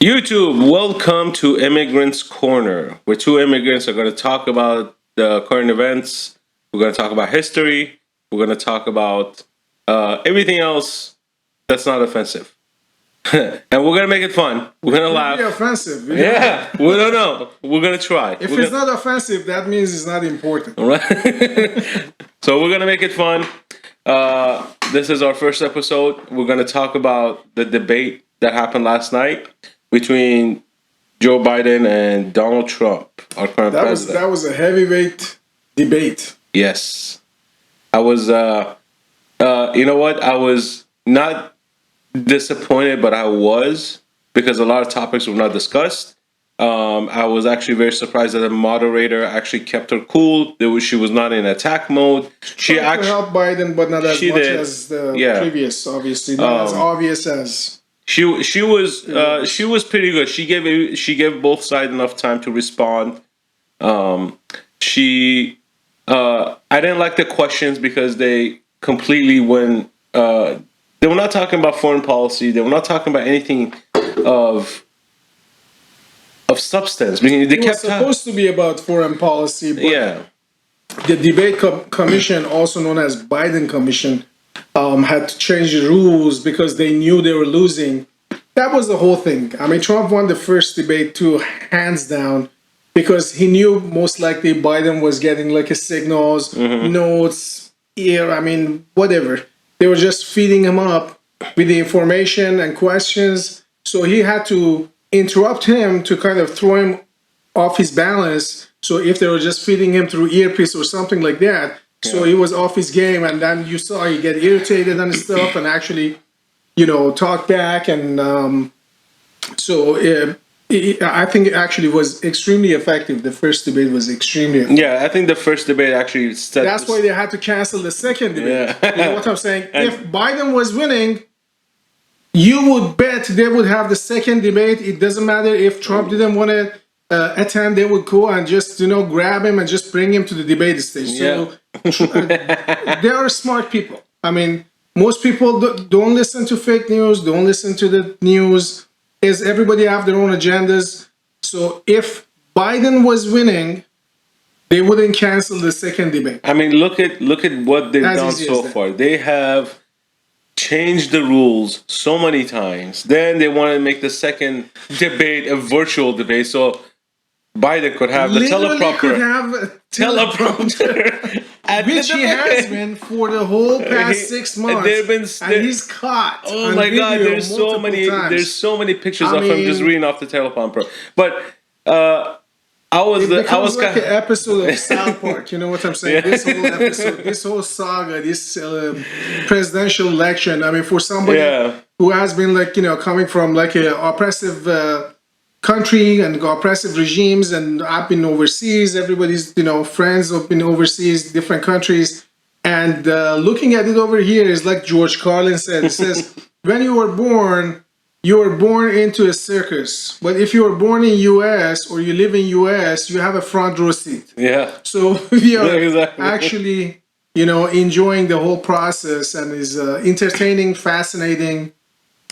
YouTube, welcome to Immigrants Corner, where two immigrants are going to talk about the current events. We're going to talk about history. We're going to talk about everything else that's not offensive. And we're going to make it fun. We're going to laugh. Be offensive. Yeah, we don't know. We're going to try. If it's not offensive, that means it's not important. All right. So we're going to make it fun. This is our first episode. We're going to talk about the debate that happened last night between Joe Biden and Donald Trump, our current president. That was a heavyweight debate. Yes. I was, you know what? I was not disappointed, but I was, because a lot of topics were not discussed. I was actually very surprised that the moderator actually kept her cool. She was not in attack mode. She actually helped Biden, but not as much as the previous, obviously. Not as obvious as... She was pretty good. She gave both sides enough time to respond. I didn't like the questions because they completely went. They were not talking about foreign policy. They were not talking about anything of substance. It was supposed to be about foreign policy, but the debate commission, also known as Biden Commission, had to change the rules because they knew they were losing. That was the whole thing. I mean, Trump won the first debate too, hands down, because he knew most likely Biden was getting like a signals, notes, whatever. They were just feeding him up with the information and questions. So he had to interrupt him to kind of throw him off his balance. So if they were just feeding him through earpiece or something like that, so he was off his game, and then you saw he get irritated and stuff, and actually, talk back. And I think it actually was extremely effective. The first debate was extremely effective. Yeah, I think the first debate actually That's why they had to cancel the second debate. Yeah. You know what I'm saying? If Biden was winning, you would bet they would have the second debate. It doesn't matter if Trump didn't want to attend, they would go and just, grab him and just bring him to the debate stage. So they are smart people. I mean, most people don't listen to fake news, don't listen to the news. Everybody have their own agendas. So if Biden was winning, they wouldn't cancel the second debate. I mean, look at what they've done so far. They have changed the rules so many times. Then they want to make the second debate a virtual debate, so Biden could have the teleprompter. Which he has been for the whole past 6 months, and he's caught. Oh my God! There's so many pictures of him just reading off the teleprompter. But I was like an episode of South Park. You know what I'm saying? Yeah. This whole episode, this whole saga, this presidential election. I mean, for somebody who has been coming from like an oppressive country and oppressive regimes, and I've been overseas. Everybody's friends have been overseas, different countries, and looking at it over here is like George Carlin said. He says, when you were born into a circus, but if you were born in U.S. or you live in U.S., you have a front row seat. Yeah. So we are actually enjoying the whole process, and is entertaining, fascinating,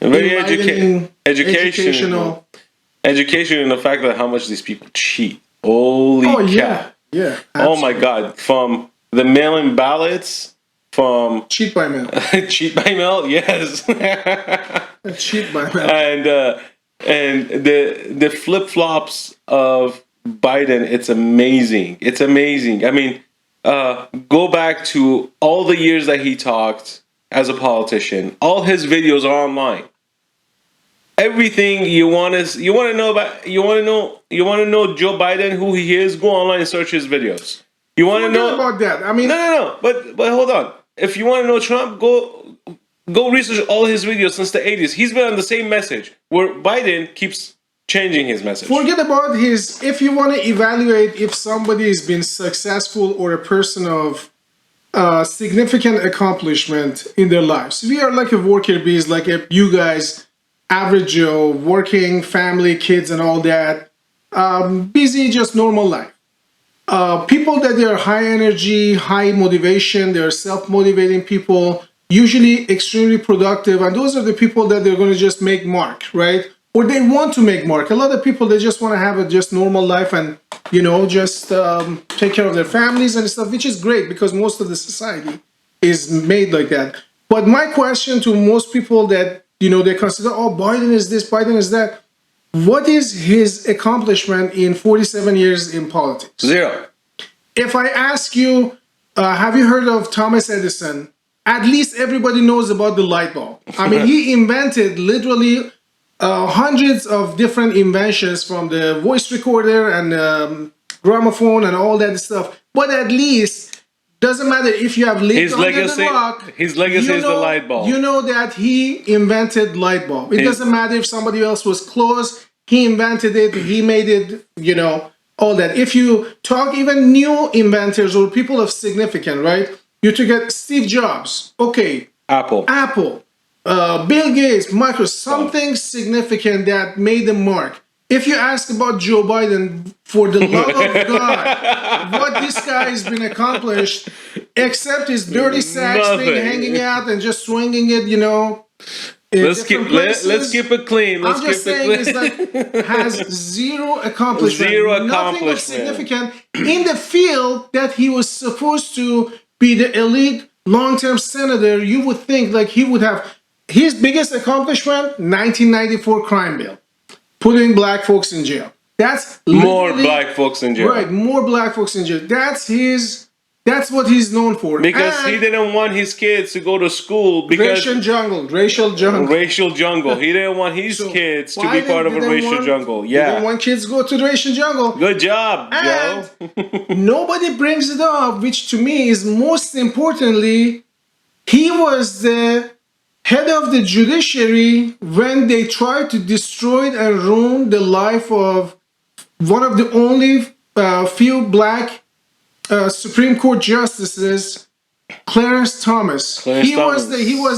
and very educational. Education in the fact that how much these people cheat. Holy cow. Yeah. Absolutely. Oh my God. From the mail-in ballots, from... Cheat by mail. Cheat by mail, yes. Cheat by mail. And the flip-flops of Biden, it's amazing. It's amazing. I mean, go back to all the years that he talked as a politician. All his videos are online. Everything you want to know Joe Biden, who he is, go online and search his videos. You want to know about that? I mean, no. But hold on. If you want to know Trump, go research all his videos since the 80s. He's been on the same message, where Biden keeps changing his message. Forget about his. If you want to evaluate if somebody has been successful or a person of significant accomplishment in their lives, we are like a worker bees, like you guys. Average Joe, working, family, kids, and all that. Busy, just normal life. People that they are high energy, high motivation, they're self-motivating people, usually extremely productive, and those are the people that they're going to just make mark, right? or they want to make mark. A lot of people, they just want to have a just normal life and, just take care of their families and stuff, which is great because most of the society is made like that. But my question to most people that, they consider, oh, Biden is this, Biden is that. What is his accomplishment in 47 years in politics? Zero. If I ask you, have you heard of Thomas Edison? At least everybody knows about the light bulb. I mean, he invented literally hundreds of different inventions, from the voice recorder and gramophone and all that stuff. But at least, doesn't matter if you have lived under the rock. His legacy is the light bulb. You know that he invented light bulb. It doesn't matter if somebody else was close. He invented it. He made it. All that. If you talk even new inventors or people of significance, right? You to get Steve Jobs. Okay. Apple. Bill Gates, Microsoft. Something significant that made a mark. If you ask about Joe Biden, for the love of God, what this guy has been accomplished, except his dirty sax thing hanging out and just swinging it, Let's keep it clean. I'm just saying is that has zero accomplishment. Nothing of significant in the field that he was supposed to be the elite long-term senator. You would think like he would have his biggest accomplishment, 1994 crime bill. Putting black folks in jail. That's more black folks in jail. Right, more black folks in jail. That's what he's known for. Because he didn't want his kids to go to school because racial jungle. He didn't want his kids to be part of a racial jungle. Yeah. He didn't want kids to go to the racial jungle. Good job, Joe. Nobody brings it up, which to me is most importantly, he was the head of the judiciary when they tried to destroy and ruin the life of one of the only few black Supreme Court justices, Clarence Thomas. He was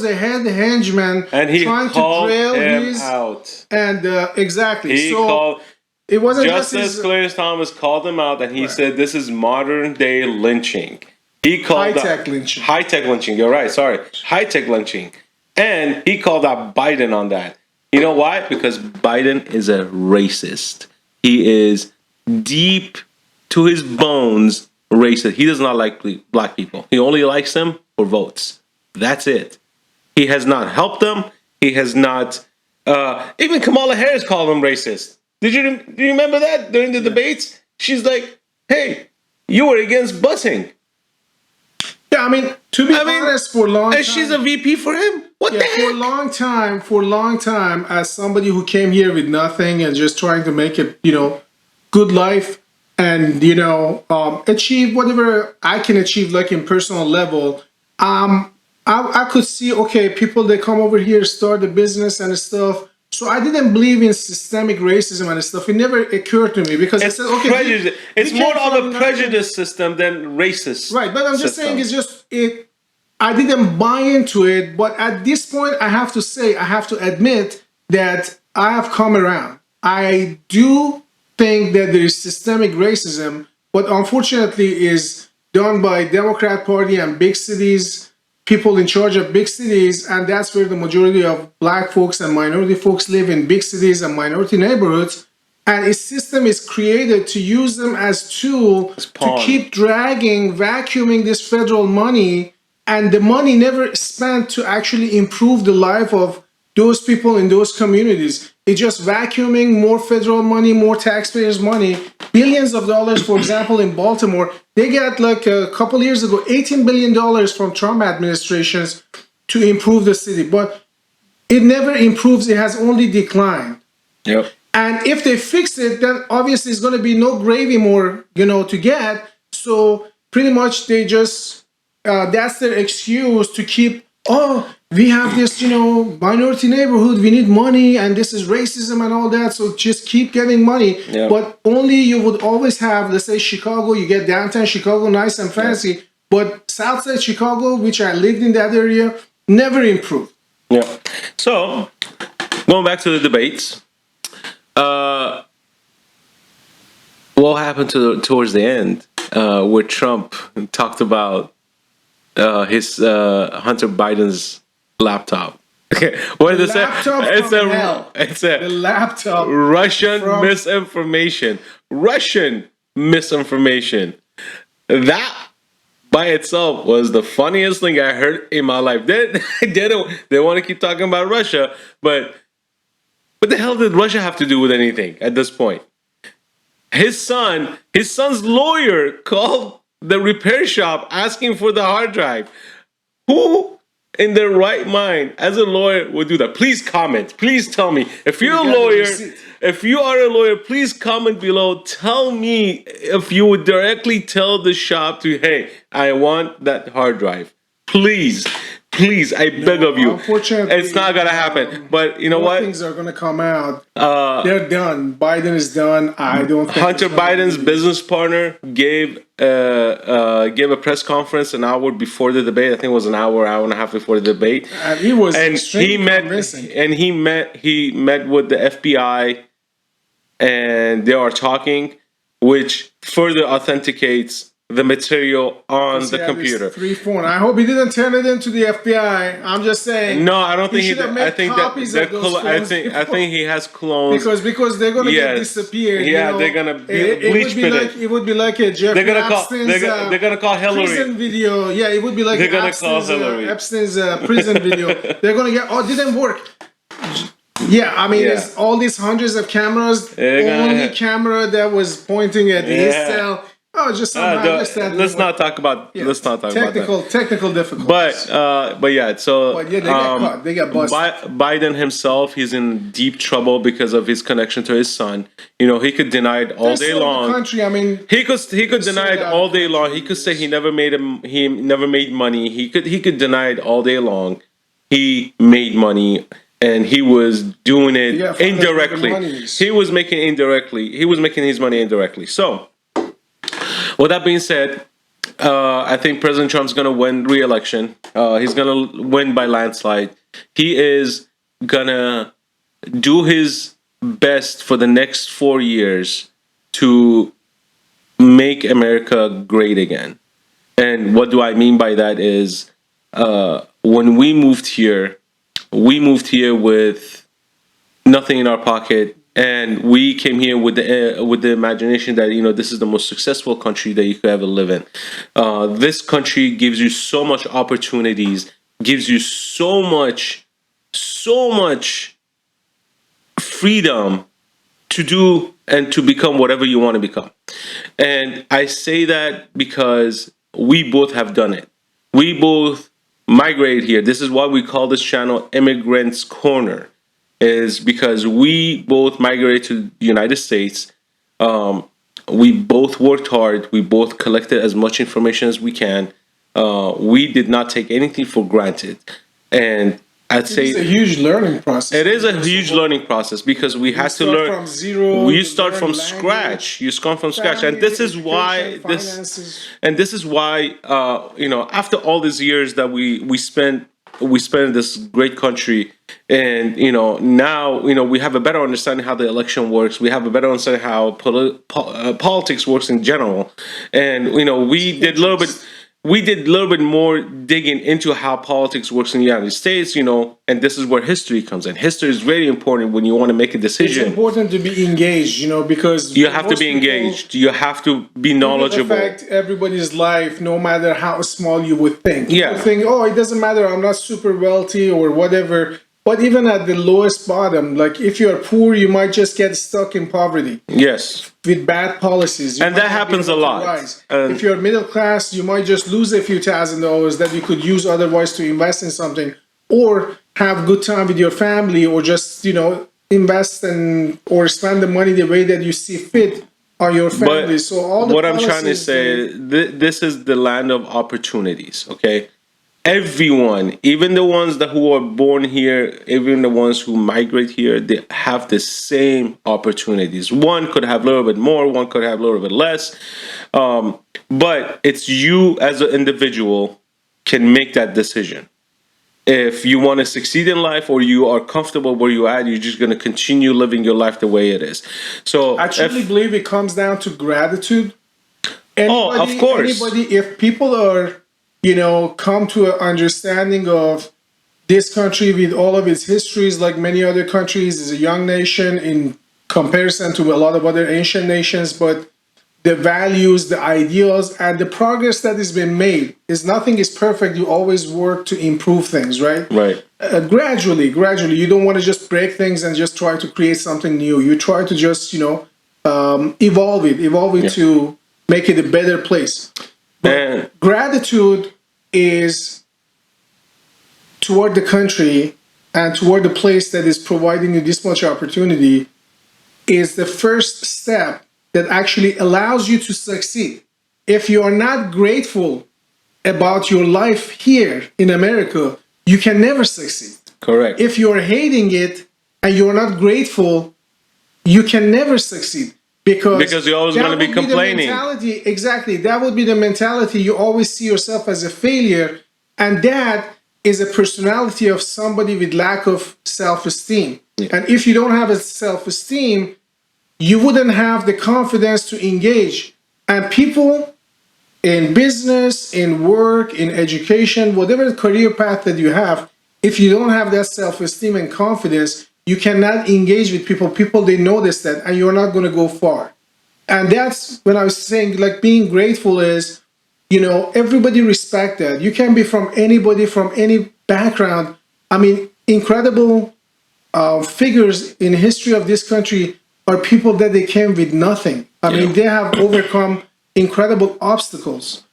the head henchman, and he trying called to drill him out. And exactly, it wasn't Justice Clarence Thomas called him out, and he said, "This is modern day lynching." He called lynching. High-tech lynching. You're right. Sorry, high-tech lynching. And he called out Biden on that. You know why? Because Biden is a racist. He is deep to his bones racist. He does not like black people. He only likes them for votes. That's it. He has not helped them. He has not... even Kamala Harris called him racist. Do you remember that during the debates? She's like, hey, you were against busing. Yeah, I mean, to be honest, for a long time... And she's a VP for him? What the heck? For a long time, as somebody who came here with nothing and just trying to make it, good life and, achieve whatever I can achieve, like in personal level, I could see, okay, people, they come over here, start a business and stuff. So I didn't believe in systemic racism and stuff. It never occurred to me because I said, okay, it's more of a prejudice system than racist. Right, but I'm just saying it's just it. I didn't buy into it, but at this point, I have to admit that I have come around. I do think that there is systemic racism, but unfortunately is done by Democrat Party and big cities, people in charge of big cities, and that's where the majority of black folks and minority folks live, in big cities and minority neighborhoods. And a system is created to use them as tool to keep vacuuming this federal money, and the money never spent to actually improve the life of those people in those communities. It's just vacuuming more federal money, more taxpayers' money, billions of dollars. For example, in Baltimore, they got like a couple years ago, $18 billion from Trump administrations to improve the city. But it never improves. It has only declined. Yep. And if they fix it, then obviously it's going to be no gravy more, to get. So pretty much they just, that's their excuse to keep, we have this, minority neighborhood, we need money, and this is racism and all that, so just keep getting money. Yeah. But only you would always have, let's say Chicago, you get downtown Chicago, nice and fancy, yeah. But Southside Chicago, which I lived in that area, never improved. Yeah. So, going back to the debates, what happened towards the end, where Trump talked about his Hunter Biden's laptop? Okay, what did it say? Laptop It's from a hell. it's The a laptop Russian from misinformation. Russian misinformation. That by itself was the funniest thing I heard in my life. They want to keep talking about Russia, but what the hell did Russia have to do with anything at this point? His son's lawyer called the repair shop asking for the hard drive. Who in their right mind as a lawyer would do that? Please comment. Please tell me. If you're a lawyer, if you are a lawyer, please comment below. Tell me if you would directly tell the shop to, hey, I want that hard drive. Please, please, I beg of you. Unfortunately, it's not gonna happen. But you know what? Things are gonna come out. They're done. Biden is done. I don't think Hunter Biden's business partner gave a press conference an hour before the debate. I think it was an hour and a half before the debate. And he was convincing. He met with the FBI, and they are talking, which further authenticates the material on the computer. Free phone. I hope he didn't turn it into the FBI. I'm just saying. No, I don't think he did. I think I think he has clones because they're gonna get disappeared. Yeah, they're gonna bleach it. It would be like a Jeffrey Epstein's they're gonna call Hillary prison video. Yeah, it would be like Epstein's prison video. They're gonna get. Oh, it didn't work. Yeah, I mean, it's all these hundreds of cameras. Only camera that was pointing at his cell. Oh, just let's not talk about technical difficulties. But yeah, so they got caught. They got busted. Biden himself, he's in deep trouble because of his connection to his son. You know, he could deny it all day long. Country, I mean, he could deny it all day long. He could say he never made money. He could deny it all day long. He made money. And he was doing it indirectly. He was making his money indirectly. So, with that being said, I think President Trump's going to win re-election. He's going to win by landslide. He is going to do his best for the next 4 years to make America great again. And what do I mean by that is when we moved here with nothing in our pocket, and we came here with the imagination that, you know, this is the most successful country that you could ever live in. This country gives you so much opportunities, gives you so much freedom to do and to become whatever you want to become. And I say that because we both have done it. We both migrated here. This is why we call this channel Immigrants Corner, is because we both migrated to the United States. We both worked hard. We both collected as much information as we can. We did not take anything for granted. And I'd say it's a huge learning process. It is a huge learning process because we had to learn from zero. You start from scratch. You start from scratch, and this is why this is why you know, after all these years that we spent in this great country, and you know, now you know we have a better understanding how the election works. We have a better understanding how politics works in general, and you know we did a little bit more digging into how politics works in the United States, you know, and this is where history comes in. History is very important when you want to make a decision. It's important to be engaged, you know, because you have to be engaged. You have to be knowledgeable. It affect everybody's life, no matter how small you would think. Yeah. You think, oh, it doesn't matter, I'm not super wealthy or whatever. But even at the lowest bottom, like if you're poor, you might just get stuck in poverty. Yes. With bad policies. And that happens a lot. If you're middle class, you might just lose a few $1,000s that you could use otherwise to invest in something, or have good time with your family, or just, you know, invest or spend the money the way that you see fit on your family. But so all the what I'm trying to say, this is the land of opportunities, okay? Everyone, even the ones who are born here, even the ones who migrate here, they have the same opportunities. One could have a little bit more, one could have a little bit less. But it's you as an individual can make that decision. If you want to succeed in life, or you are comfortable where you're at, you're just going to continue living your life the way it is. So I truly believe it comes down to gratitude. Of course. If people are, you know, come to an understanding of this country, with all of its histories, like many other countries, is a young nation in comparison to a lot of other ancient nations. But the values, the ideals, and the progress that has been made is nothing is perfect. You always work to improve things, right? Right. Gradually. You don't want to just break things and just try to create something new. You try to just, evolve it to make it a better place. But gratitude is toward the country and toward the place that is providing you this much opportunity is the first step that actually allows you to succeed. If you are not grateful about your life here in America, you can never succeed. Correct. If you're hating it and you're not grateful, you can never succeed. Because you're always going to be complaining. Exactly. That would be the mentality. You always see yourself as a failure. And that is a personality of somebody with lack of self-esteem. Yeah. And if you don't have a self-esteem, you wouldn't have the confidence to engage. And people in business, in work, in education, whatever career path that you have, if you don't have that self-esteem and confidence, you cannot engage with people. People, they notice that, and you're not going to go far. And that's when I was saying, like, being grateful is, everybody respect that. You can be from anybody, from any background. I mean, incredible figures in the history of this country are people that they came with nothing. I mean, they have overcome incredible obstacles,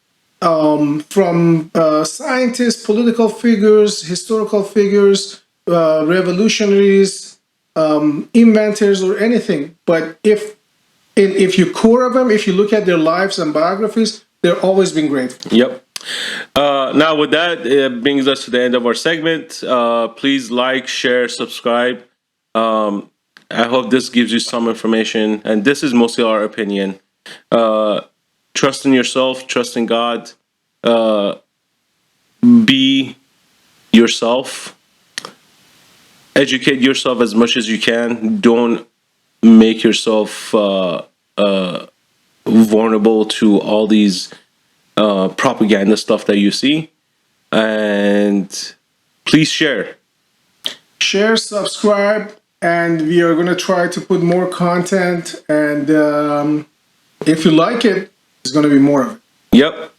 from scientists, political figures, historical figures, revolutionaries, inventors, or anything. But if you core of them, if you look at their lives and biographies, they've always been grateful. Yep. Now, with that, it brings us to the end of our segment. Please like, share, subscribe. I hope this gives you some information, and this is mostly our opinion. Trust in yourself, trust in God. Be yourself. Educate yourself as much as you can. Don't make yourself vulnerable to all these propaganda stuff that you see. And please share. Share, subscribe, and we are going to try to put more content. And if you like it, there's going to be more of it. Yep.